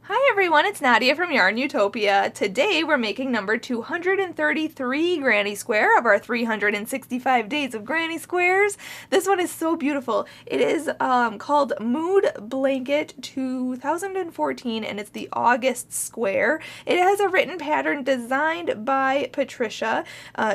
Hi everyone, it's Nadia from YARNutopia. Today we're making number 233 granny square of our 365 days of granny squares. This one is so beautiful. It is called Mood Blanket 2014 and it's the August square. It has a written pattern designed by Patricia.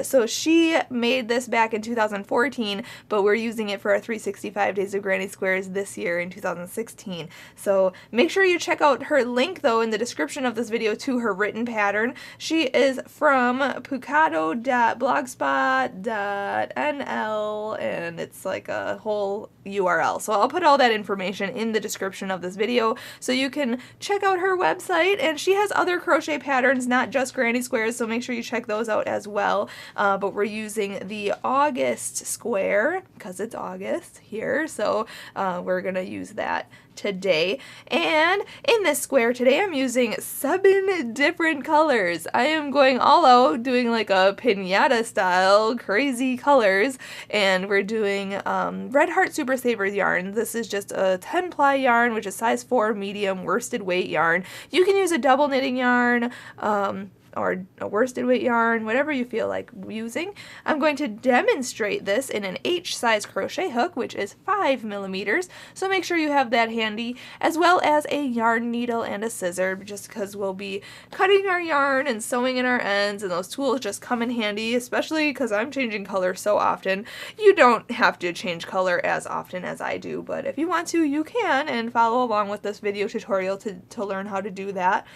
So she made this back in 2014, but we're using it for our 365 days of granny squares this year in 2016. So make sure you check out her link though in the description of this video to her written pattern. She is from pucado.blogspot.nl and it's like a whole URL. So I'll put all that information in the description of this video so you can check out her website, and she has other crochet patterns, not just granny squares, so make sure you check those out as well. But we're using the August square because it's August here, so we're gonna use that today. And in this square today I'm using 7 different colors. I am going all out, doing like a piñata style crazy colors, and we're doing Red Heart Super Savers yarn. This is just a 10 ply yarn, which is size 4 medium worsted weight yarn. You can use a double knitting yarn or a worsted weight yarn, whatever you feel like using. I'm going to demonstrate this in an H size crochet hook, which is 5 millimeters, so make sure you have that handy, as well as a yarn needle and a scissor, just because we'll be cutting our yarn and sewing in our ends, and those tools just come in handy, especially because I'm changing color so often. You don't have to change color as often as I do, but if you want to, you can, and follow along with this video tutorial to learn how to do that.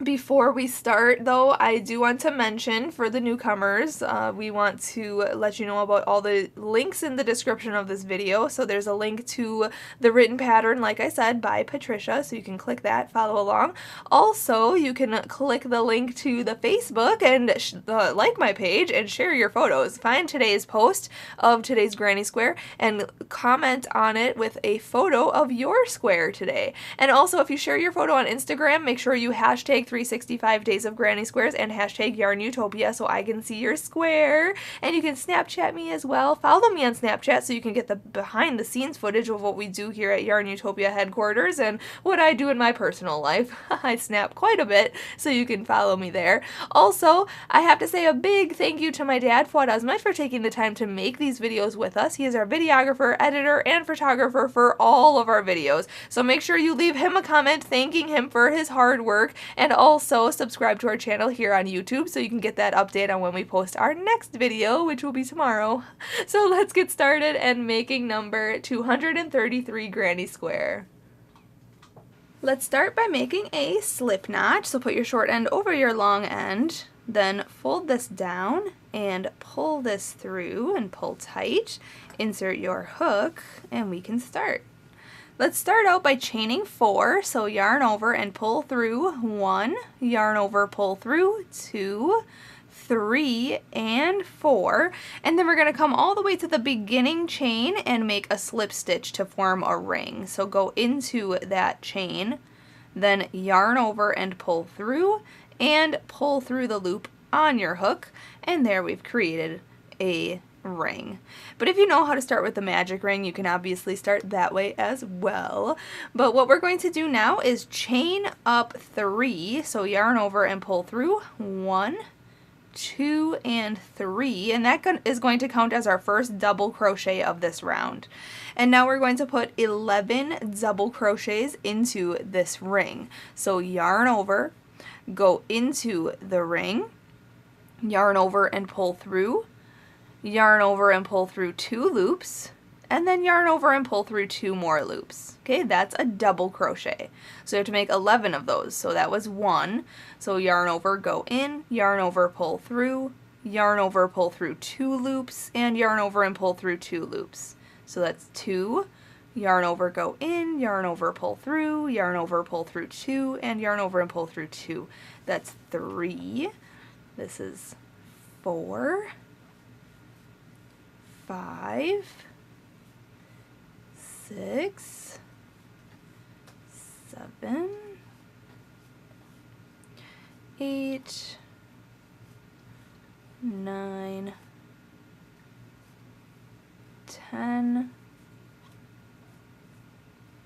Before we start, though, I do want to mention for the newcomers, we want to let you know about all the links in the description of this video. So there's a link to the written pattern, like I said, by Patricia, so you can click that, follow along. Also, you can click the link to the Facebook and like my page and share your photos. Find today's post of today's granny square and comment on it with a photo of your square today. And also, if you share your photo on Instagram, make sure you hashtag 365 days of granny squares and hashtag YARNutopia so I can see your square. And you can Snapchat me as well. Follow me on Snapchat so you can get the behind the scenes footage of what we do here at YARNutopia headquarters and what I do in my personal life. I snap quite a bit, so you can follow me there. Also, I have to say a big thank you to my dad, Fuad, Azmat, for taking the time to make these videos with us. He is our videographer, editor, and photographer for all of our videos. So make sure you leave him a comment thanking him for his hard work, and also subscribe to our channel here on YouTube so you can get that update on when we post our next video, which will be tomorrow. So let's get started and making number 233 granny square. Let's start by making a slip knot. So put your short end over your long end, then fold this down and pull this through and pull tight. Insert your hook and we can start. Let's start out by chaining 4, so yarn over and pull through 1, yarn over, pull through 2, 3, and 4, and then we're going to come all the way to the beginning chain and make a slip stitch to form a ring. So go into that chain, then yarn over and pull through the loop on your hook, and there we've created a ring. But if you know how to start with the magic ring, you can obviously start that way as well. But what we're going to do now is chain up 3, so yarn over and pull through 1, 2, and 3, and that is going to count as our first double crochet of this round. And now we're going to put 11 double crochets into this ring. So yarn over, go into the ring, yarn over and pull through, yarn over and pull through 2 loops, and then yarn over and pull through 2 more loops. Okay, that's a double crochet. So you have to make 11 of those. So that was 1. So yarn over, go in, yarn over, pull through, yarn over, pull through 2 loops, and yarn over and pull through 2 loops. So that's 2, yarn over, go in, yarn over, pull through, yarn over, pull through 2, and yarn over and pull through 2. That's 3. This is 4. 5, 6, 7, 8, 9, 10,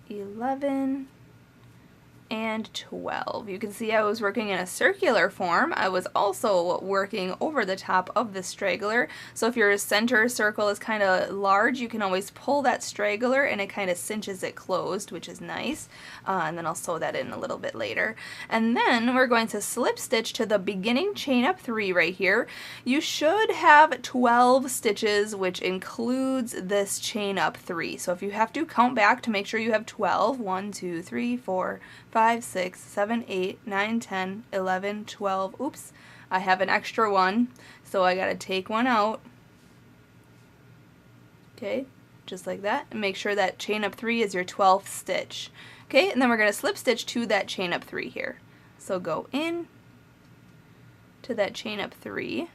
11, and 12. You can see I was working in a circular form. I was also working over the top of the straggler. So if your center circle is kind of large, you can always pull that straggler and it kind of cinches it closed, which is nice. And then I'll sew that in a little bit later. And then we're going to slip stitch to the beginning chain up 3 right here. You should have 12 stitches, which includes this chain up 3. So if you have to count back to make sure you have 12, 1, 2, 3, 4, 5, 6, 7, 8, 9, 10, 11, 12. Oops, I have an extra one, so I gotta take one out. Okay, just like that, and make sure that chain up 3 is your 12th stitch. Okay, and then we're gonna slip stitch to that chain up 3 here. So go in to that chain up 3,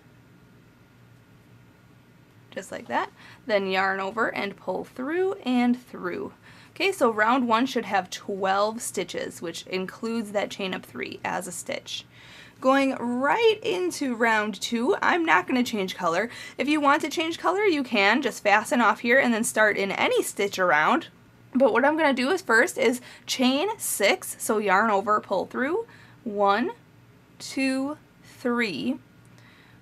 just like that, then yarn over and pull through and through. Okay, so round 1 should have 12 stitches, which includes that chain up 3 as a stitch. Going right into round 2, I'm not going to change color. If you want to change color, you can just fasten off here and then start in any stitch around. But what I'm going to do is first is chain 6, so yarn over, pull through, 1, 2, 3,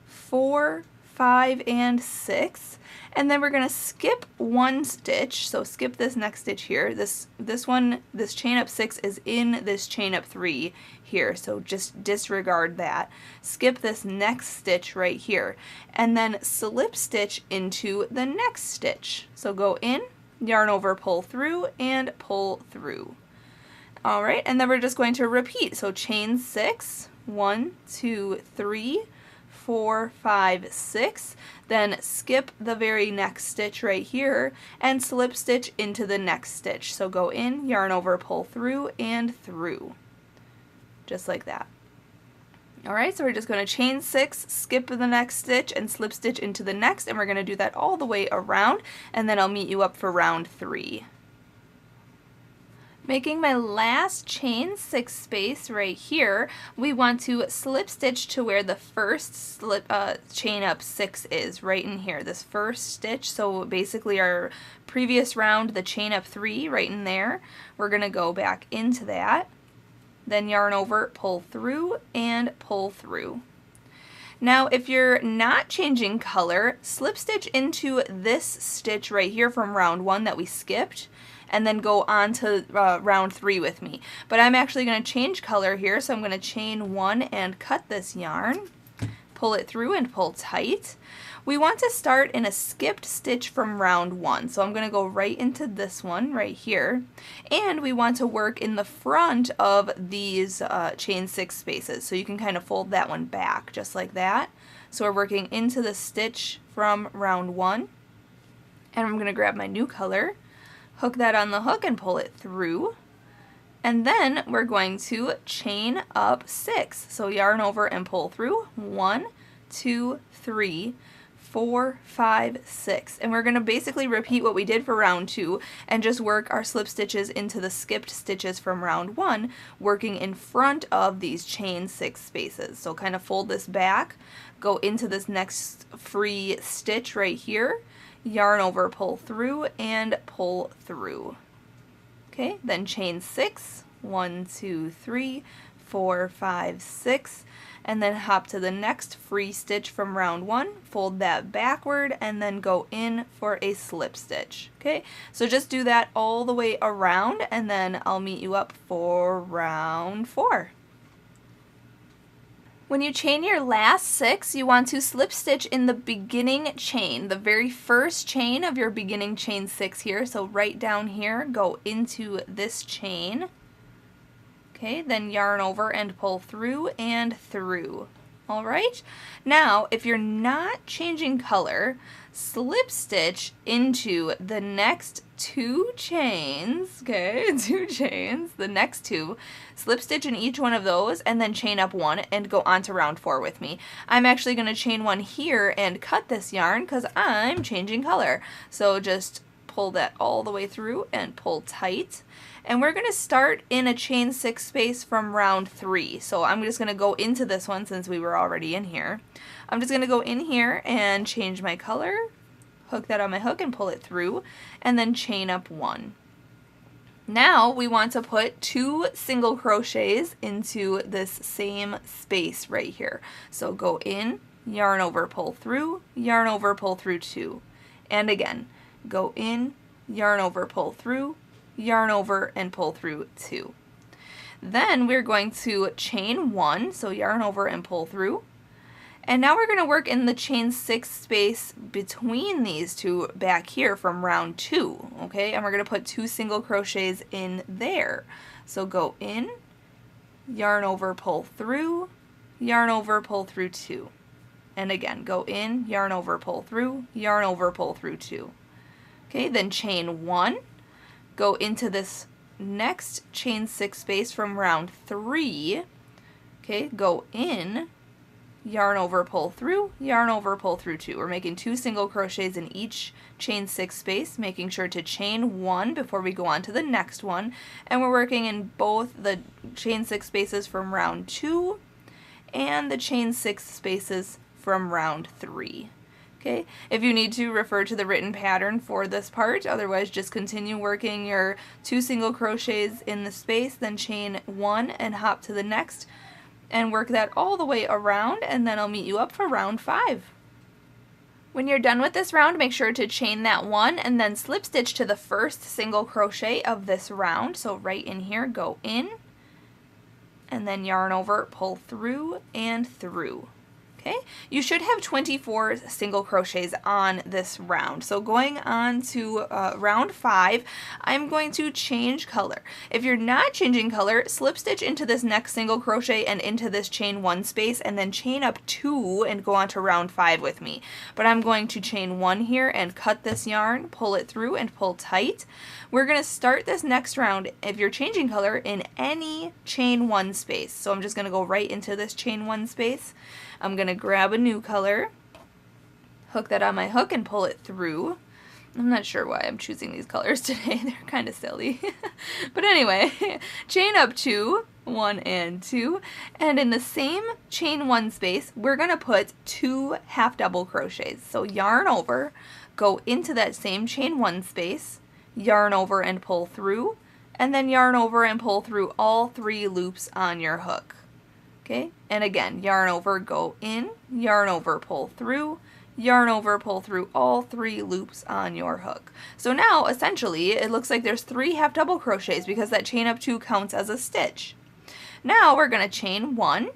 4, 5, and 6. And then we're going to skip 1 stitch, so skip this next stitch here. This chain up 6 is in this chain up 3 here, so just disregard that. Skip this next stitch right here, and then slip stitch into the next stitch. So go in, yarn over, pull through, and pull through. Alright, and then we're just going to repeat. So chain 6, 1, 2, 3, 4, 5, 6, then skip the very next stitch right here and slip stitch into the next stitch. So go in, yarn over, pull through, and through. Just like that. Alright, so we're just going to chain 6, skip the next stitch, and slip stitch into the next, and we're going to do that all the way around, and then I'll meet you up for round 3. Making my last chain 6 space right here, we want to slip stitch to where the first chain up 6 is, right in here, this first stitch. So basically our previous round, the chain up 3 right in there, we're going to go back into that, then yarn over, pull through, and pull through. Now if you're not changing color, slip stitch into this stitch right here from round 1 that we skipped, and then go on to round 3 with me. But I'm actually going to change color here, so I'm going to chain 1 and cut this yarn, pull it through and pull tight. We want to start in a skipped stitch from round 1, so I'm going to go right into this one right here, and we want to work in the front of these chain 6 spaces, so you can kind of fold that one back just like that. So we're working into the stitch from round 1, and I'm going to grab my new color, hook that on the hook and pull it through, and then we're going to chain up 6. So yarn over and pull through, 1, 2, 3, 4, 5, 6. And we're going to basically repeat what we did for round 2 and just work our slip stitches into the skipped stitches from round 1, working in front of these chain 6 spaces. So kind of fold this back, go into this next free stitch right here, yarn over, pull through, and pull through. Okay, then chain 6, 1, 2, 3, 4, 5, 6, and then hop to the next free stitch from round 1, fold that backward, and then go in for a slip stitch. Okay, so just do that all the way around, and then I'll meet you up for round 4. When you chain your last 6, you want to slip stitch in the beginning chain, the very first chain of your beginning chain 6 here. So right down here, go into this chain. Okay, then yarn over and pull through and through. All right, now if you're not changing color, slip stitch into the next 2 chains, okay, 2 chains, the next 2, slip stitch in each one of those, and then chain up 1 and go on to round 4 with me. I'm actually going to chain 1 here and cut this yarn because I'm changing color. So just pull that all the way through and pull tight. And we're going to start in a chain 6 space from round 3. So I'm just going to go into this one since we were already in here. I'm just going to go in here and change my color, hook that on my hook and pull it through, and then chain up 1. Now we want to put 2 single crochets into this same space right here. So go in, yarn over, pull through, yarn over, pull through 2. And again, go in, yarn over, pull through, yarn over, and pull through 2. Then we're going to chain 1, so yarn over and pull through. And now we're going to work in the chain 6 space between these two back here from round 2, okay? And we're going to put 2 single crochets in there. So go in, yarn over, pull through, yarn over, pull through 2. And again, go in, yarn over, pull through, yarn over, pull through 2. Okay, then chain 1, go into this next chain 6 space from round 3. Okay, go in, yarn over, pull through, yarn over, pull through 2. We're making 2 single crochets in each chain 6 space, making sure to chain 1 before we go on to the next one. And we're working in both the chain 6 spaces from round 2 and the chain 6 spaces from round 3. Okay, if you need to, refer to the written pattern for this part. Otherwise, just continue working your 2 single crochets in the space, then chain 1 and hop to the next, and work that all the way around, and then I'll meet you up for round 5. When you're done with this round, make sure to chain that 1 and then slip stitch to the first single crochet of this round. So right in here, go in, and then yarn over, pull through, and through. Okay, you should have 24 single crochets on this round. So going on to round 5, I'm going to change color. If you're not changing color, slip stitch into this next single crochet and into this chain 1 space, and then chain up 2 and go on to round 5 with me. But I'm going to chain 1 here and cut this yarn, pull it through, and pull tight. We're going to start this next round, if you're changing color, in any chain 1 space. So I'm just going to go right into this chain 1 space. I'm going to grab a new color, hook that on my hook, and pull it through. I'm not sure why I'm choosing these colors today. They're kind of silly. But anyway, chain up 2, 1 and 2, and in the same chain 1 space, we're going to put 2 half double crochets. So yarn over, go into that same chain 1 space, yarn over and pull through, and then yarn over and pull through all 3 loops on your hook. Okay, and again, yarn over, go in, yarn over, pull through, yarn over, pull through all 3 loops on your hook. So now, essentially, it looks like there's 3 half double crochets because that chain up 2 counts as a stitch. Now we're going to chain 1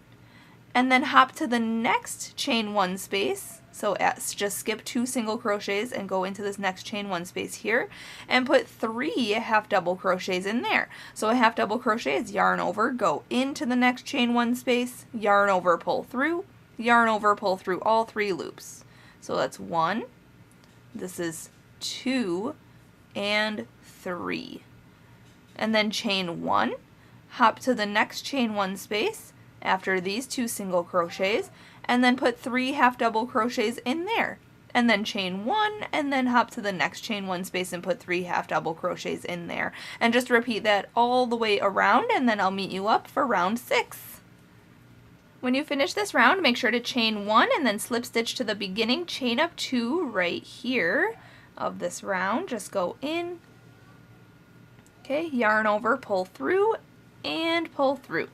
and then hop to the next chain 1 space. So just skip 2 single crochets and go into this next chain 1 space here and put 3 half double crochets in there. So a half double crochet is yarn over, go into the next chain 1 space, yarn over, pull through, yarn over, pull through all 3 loops. So that's 1, this is 2, and 3. And then chain 1, hop to the next chain 1 space after these 2 single crochets, and then put 3 half double crochets in there, and then chain 1 and then hop to the next chain 1 space and put 3 half double crochets in there, and just repeat that all the way around, and then I'll meet you up for round 6. When you finish this round, make sure to chain 1 and then slip stitch to the beginning chain up 2 right here of this round. Just go in, okay, yarn over, pull through, and pull through.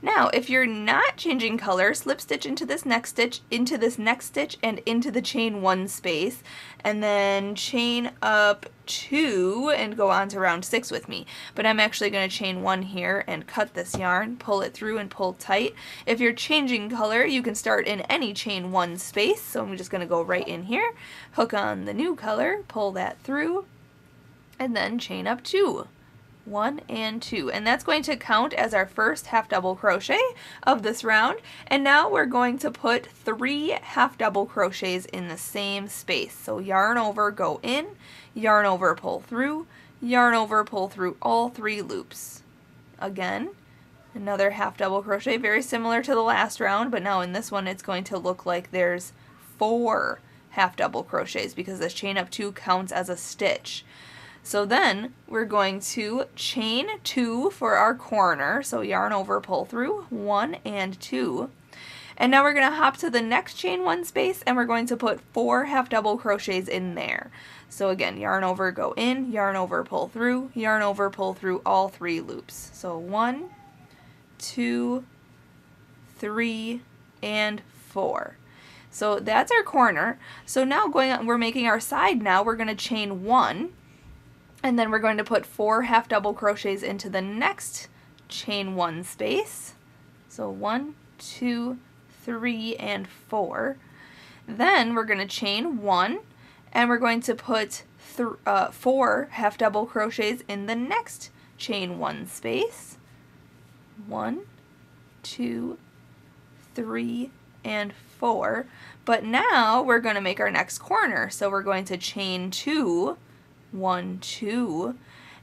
Now, if you're not changing color, slip stitch into this next stitch, into this next stitch, and into the chain 1 space, and then chain up 2 and go on to round 6 with me. But I'm actually going to chain 1 here and cut this yarn, pull it through, and pull tight. If you're changing color, you can start in any chain 1 space, so I'm just going to go right in here, hook on the new color, pull that through, and then chain up 2. 1 and 2, and that's going to count as our first half double crochet of this round. And now we're going to put 3 half double crochets in the same space. So yarn over, go in, yarn over, pull through, yarn over, pull through all 3 loops. Again, another half double crochet, very similar to the last round, but now in this one it's going to look like there's 4 half double crochets because this chain up 2 counts as a stitch. So then we're going to chain 2 for our corner, so yarn over, pull through, 1 and 2. And now we're going to hop to the next chain 1 space, and we're going to put 4 half double crochets in there. So again, yarn over, go in, yarn over, pull through, yarn over, pull through all 3 loops. So 1, 2, 3, and 4. So that's our corner. So now going on, we're making our side now. We're going to chain 1, and then we're going to put 4 half double crochets into the next chain 1 space. So 1, 2, 3, and 4. Then we're going to chain 1, and we're going to put 4 half double crochets in the next chain 1 space. 1, 2, 3, and 4. But now we're going to make our next corner. So we're going to chain 2, 1, 2,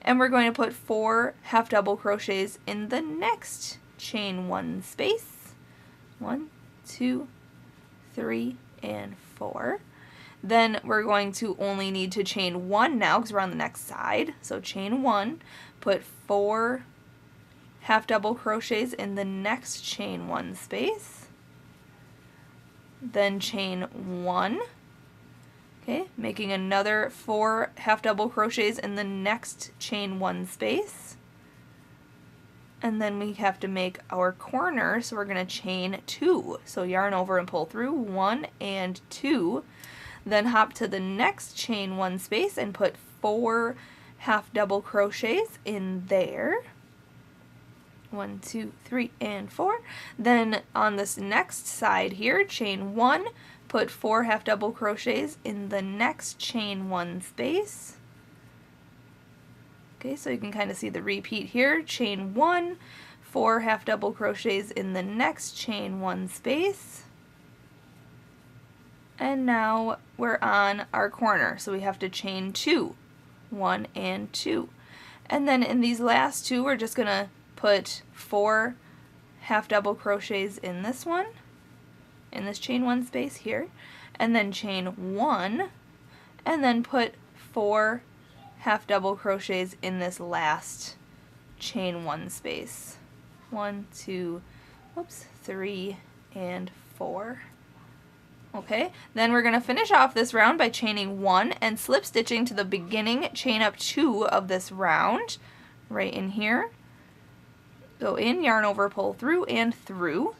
and we're going to put 4 half double crochets in the next chain 1 space. 1, 2, 3, and 4. Then we're going to only need to chain 1 now because we're on the next side. So chain 1, put 4 half double crochets in the next chain 1 space. Then chain 1. Okay, making another 4 half double crochets in the next chain 1 space. And then we have to make our corner, so we're going to chain 2. So yarn over and pull through 1 and 2. Then hop to the next chain 1 space and put 4 half double crochets in there. 1, 2, 3, and 4. Then on this next side here, chain 1, put 4 half double crochets in the next chain 1 space. Okay, so you can kind of see the repeat here. Chain 1, 4 half double crochets in the next chain 1 space. And now we're on our corner, so we have to chain 2, 1 and 2. And then in these last 2, we're just going to put 4 half double crochets in this one, in this chain 1 space here, and then chain 1, and then put 4 half double crochets in this last chain 1 space. 1, 2, 3, and 4. Okay, then we're going to finish off this round by chaining 1 and slip stitching to the beginning chain up 2 of this round, right in here. Go in, yarn over, pull through, and through.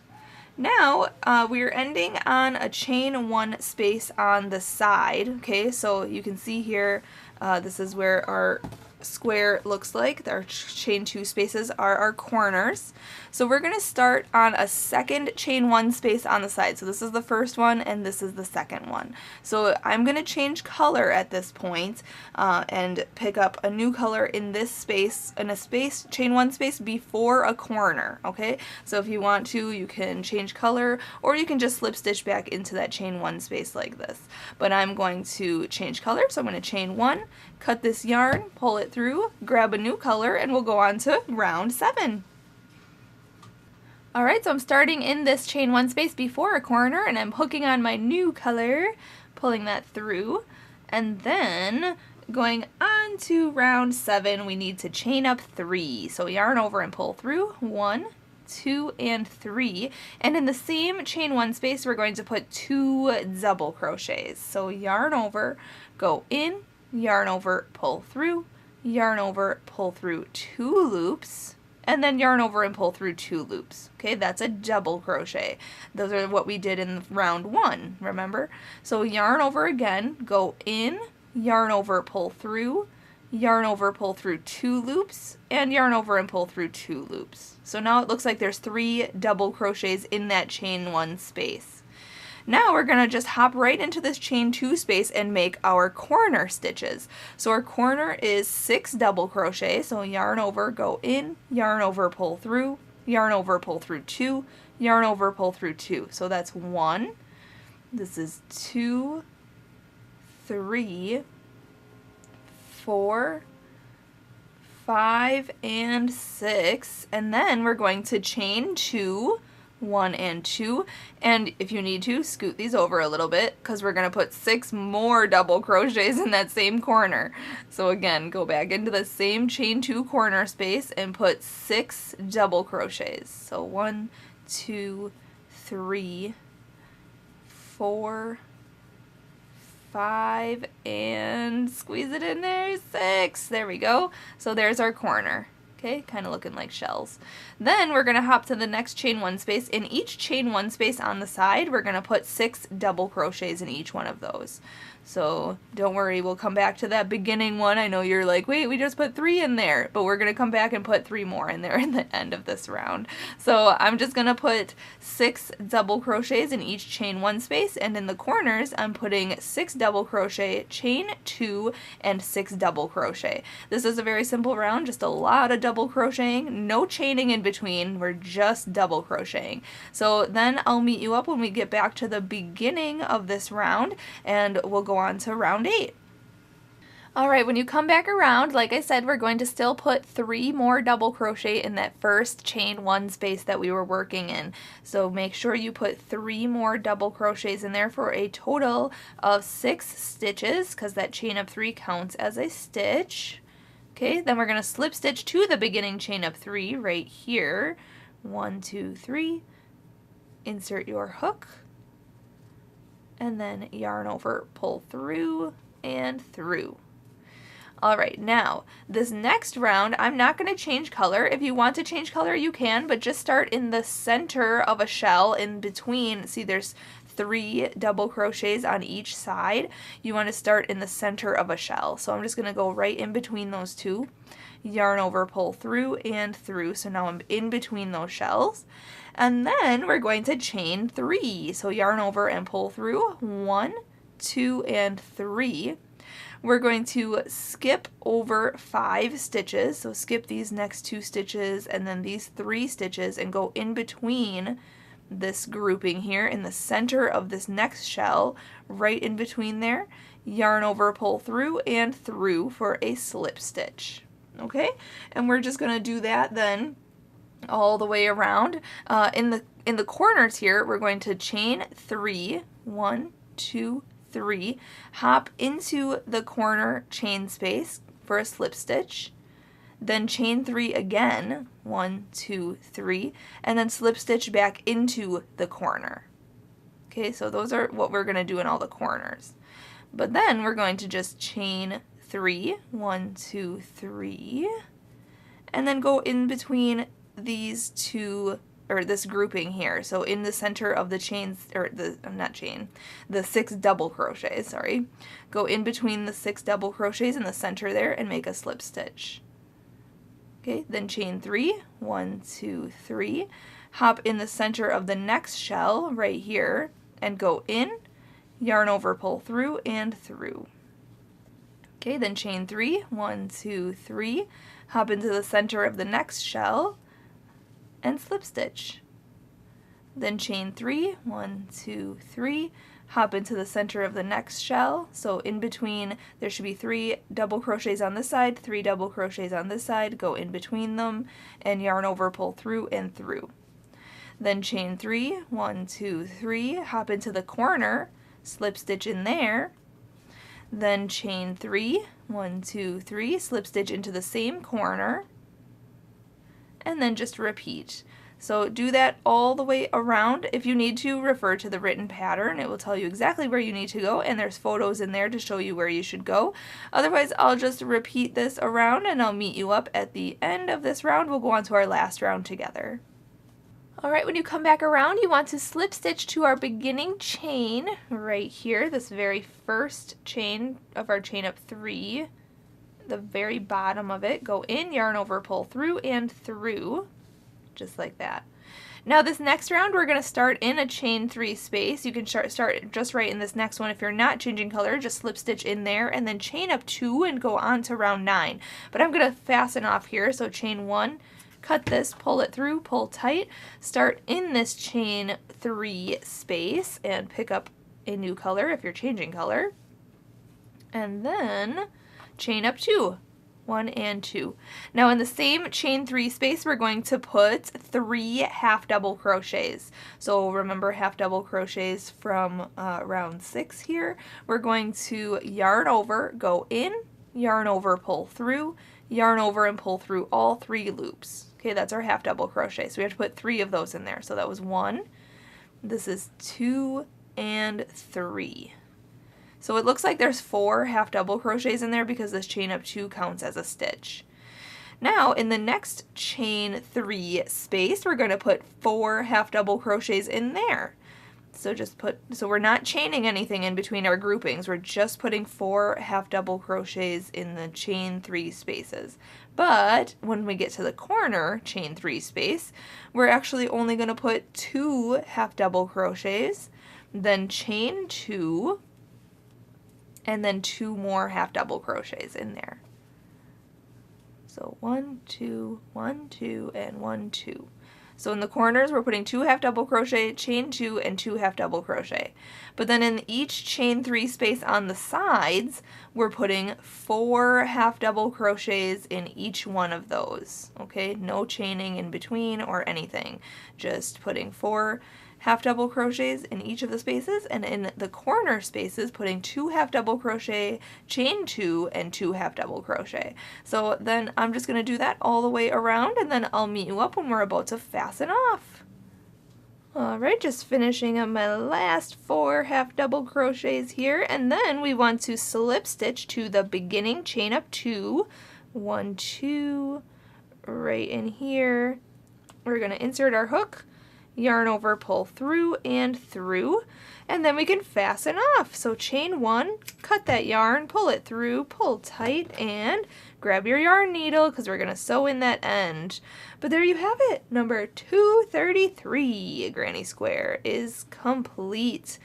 Now we're ending on a chain 1 space on the side. Okay, so you can see here, this is where our square looks like. Our chain 2 spaces are our corners. So we're going to start on a second chain 1 space on the side. So this is the first one and this is the second one. So I'm going to change color at this point and pick up a new color in this space, in a space, chain 1 space before a corner. Okay, so if you want to, you can change color or you can just slip stitch back into that chain 1 space like this. But I'm going to change color, so I'm going to chain 1, cut this yarn, pull it through, grab a new color, and we'll go on to round 7. Alright, so I'm starting in this chain 1 space before a corner, and I'm hooking on my new color, pulling that through, and then going on to round 7, we need to chain up 3. So yarn over and pull through, 1, 2, and 3, and in the same chain 1 space, we're going to put 2 double crochets. So yarn over, go in, yarn over, pull through, yarn over, pull through 2 loops, and then yarn over and pull through 2 loops. Okay, that's a double crochet. Those are what we did in round 1, remember? So yarn over again, go in, yarn over, pull through, yarn over, pull through 2 loops, and yarn over and pull through 2 loops. So now it looks like there's 3 double crochets in that chain 1 space. Now we're going to just hop right into this chain 2 space and make our corner stitches. So our corner is 6 double crochet, so yarn over, go in, yarn over, pull through, yarn over, pull through 2, yarn over, pull through 2. So that's 1, this is 2, 3, 4, 5, and 6, and then we're going to chain 2, 1 and 2, and if you need to, scoot these over a little bit because we're going to put 6 more double crochets in that same corner. So again, go back into the same chain 2 corner space and put 6 double crochets. So 1, 2, 3, 4, 5, and squeeze it in there, 6. There we go. So there's our corner. Okay, kind of looking like shells. Then we're going to hop to the next chain 1 space. In each chain 1 space on the side, we're going to put 6 double crochets in each one of those. So don't worry, we'll come back to that beginning one. I know you're like, wait, we just put 3 in there, but we're going to come back and put 3 more in there in the end of this round. So I'm just going to put 6 double crochets in each chain 1 space, and in the corners I'm putting 6 double crochet, chain 2, and 6 double crochet. This is a very simple round, just a lot of double crocheting, no chaining in between, we're just double crocheting. So then I'll meet you up when we get back to the beginning of this round, and we'll go on to round 8. Alright, when you come back around, like I said, we're going to still put 3 more double crochet in that first chain 1 space that we were working in. So make sure you put 3 more double crochets in there for a total of 6 stitches, because that chain of 3 counts as a stitch. Okay, then we're going to slip stitch to the beginning chain of 3 right here. 1, 2, 3. Insert your hook. And then yarn over, pull through, and through. Alright, now, this next round, I'm not going to change color. If you want to change color, you can, but just start in the center of a shell in between. See, there's 3 double crochets on each side. You want to start in the center of a shell. So I'm just going to go right in between those two. Yarn over, pull through, and through. So now I'm in between those shells. And then we're going to chain 3. So yarn over and pull through. 1, 2, and 3. We're going to skip over 5 stitches. So skip these next 2 stitches and then these 3 stitches and go in between this grouping here in the center of this next shell, right in between there. Yarn over, pull through, and through for a slip stitch. Okay, and we're just going to do that then all the way around. In the corners here, we're going to chain 3, 1, 2, 3, hop into the corner chain space for a slip stitch, then chain 3 again, 1, 2, 3, and then slip stitch back into the corner. Okay, so those are what we're going to do in all the corners. But then we're going to just chain 3, 1, 2, 3, and then go in between these two, or this grouping here. So in the center of the chains, or the 6 double crochets, sorry. Go in between the 6 double crochets in the center there and make a slip stitch. Okay, then chain 3, 1, 2, 3, hop in the center of the next shell right here and go in, yarn over, pull through, and through. Okay, then chain 3, 1, 2, 3, hop into the center of the next shell and slip stitch. Then chain 3, 1, 2, 3, hop into the center of the next shell. So in between, there should be 3 double crochets on this side, 3 double crochets on this side, go in between them, and yarn over, pull through, and through. Then chain 3, 1, 2, 3, hop into the corner, slip stitch in there, then chain 3, 1, 2, 3, slip stitch into the same corner, and then just repeat. So do that all the way around. If you need to, refer to the written pattern. It will tell you exactly where you need to go, and there's photos in there to show you where you should go. Otherwise, I'll just repeat this around and I'll meet you up at the end of this round. We'll go on to our last round together. Alright, when you come back around, you want to slip stitch to our beginning chain right here, this very first chain of our chain up 3, the very bottom of it. Go in, yarn over, pull through, and through, just like that. Now this next round, we're going to start in a chain 3 space. You can start just right in this next one. If you're not changing color, just slip stitch in there and then chain up 2 and go on to round 9. But I'm going to fasten off here, so chain 1, cut this, pull it through, pull tight, start in this chain 3 space and pick up a new color if you're changing color, and then chain up 2, 1 and 2. Now in the same chain 3 space, we're going to put 3 half double crochets. So remember half double crochets from round 6 here. We're going to yarn over, go in, yarn over, pull through, yarn over and pull through all 3 loops. Okay, that's our half double crochet. So we have to put 3 of those in there. So that was 1, This is 2 and 3. So it looks like there's 4 half double crochets in there because this chain of 2 counts as a stitch. Now in the next chain 3 space, we're going to put 4 half double crochets in there. So we're not chaining anything in between our groupings. We're just putting 4 half double crochets in the chain 3 spaces. But when we get to the corner chain 3 space, we're actually only going to put 2 half double crochets, then chain 2, and then 2 more half double crochets in there. So 1, 2, 1, 2, and 1, 2. So in the corners, we're putting 2 half double crochet, chain 2, and 2 half double crochet. But then in each chain 3 space on the sides, we're putting 4 half double crochets in each one of those. Okay, no chaining in between or anything. Just putting 4 half double crochets in each of the spaces, and in the corner spaces putting 2 half double crochet, chain 2, and 2 half double crochet. So then I'm just going to do that all the way around, and then I'll meet you up when we're about to fasten off. Alright, just finishing up my last 4 half double crochets here, and then we want to slip stitch to the beginning chain of 2, 1, 2, right in here. We're going to insert our hook, yarn over, pull through, and then we can fasten off. So chain 1, cut that yarn, pull it through, pull tight, and grab your yarn needle because we're going to sew in that end. But there you have it. Number 233 granny square is complete.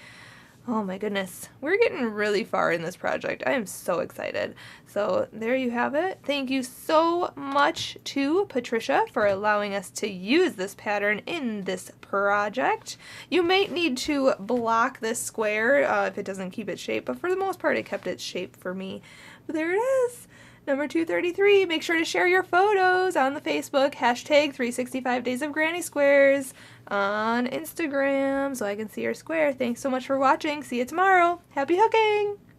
Oh my goodness, we're getting really far in this project. I am so excited. So there you have it. Thank you so much to Patricia for allowing us to use this pattern in this project. You might need to block this square if it doesn't keep its shape, but for the most part it kept its shape for me. But there it is. Number 233, make sure to share your photos on the Facebook, hashtag 365 Days of Granny Squares on Instagram so I can see your square. Thanks so much for watching. See you tomorrow. Happy hooking!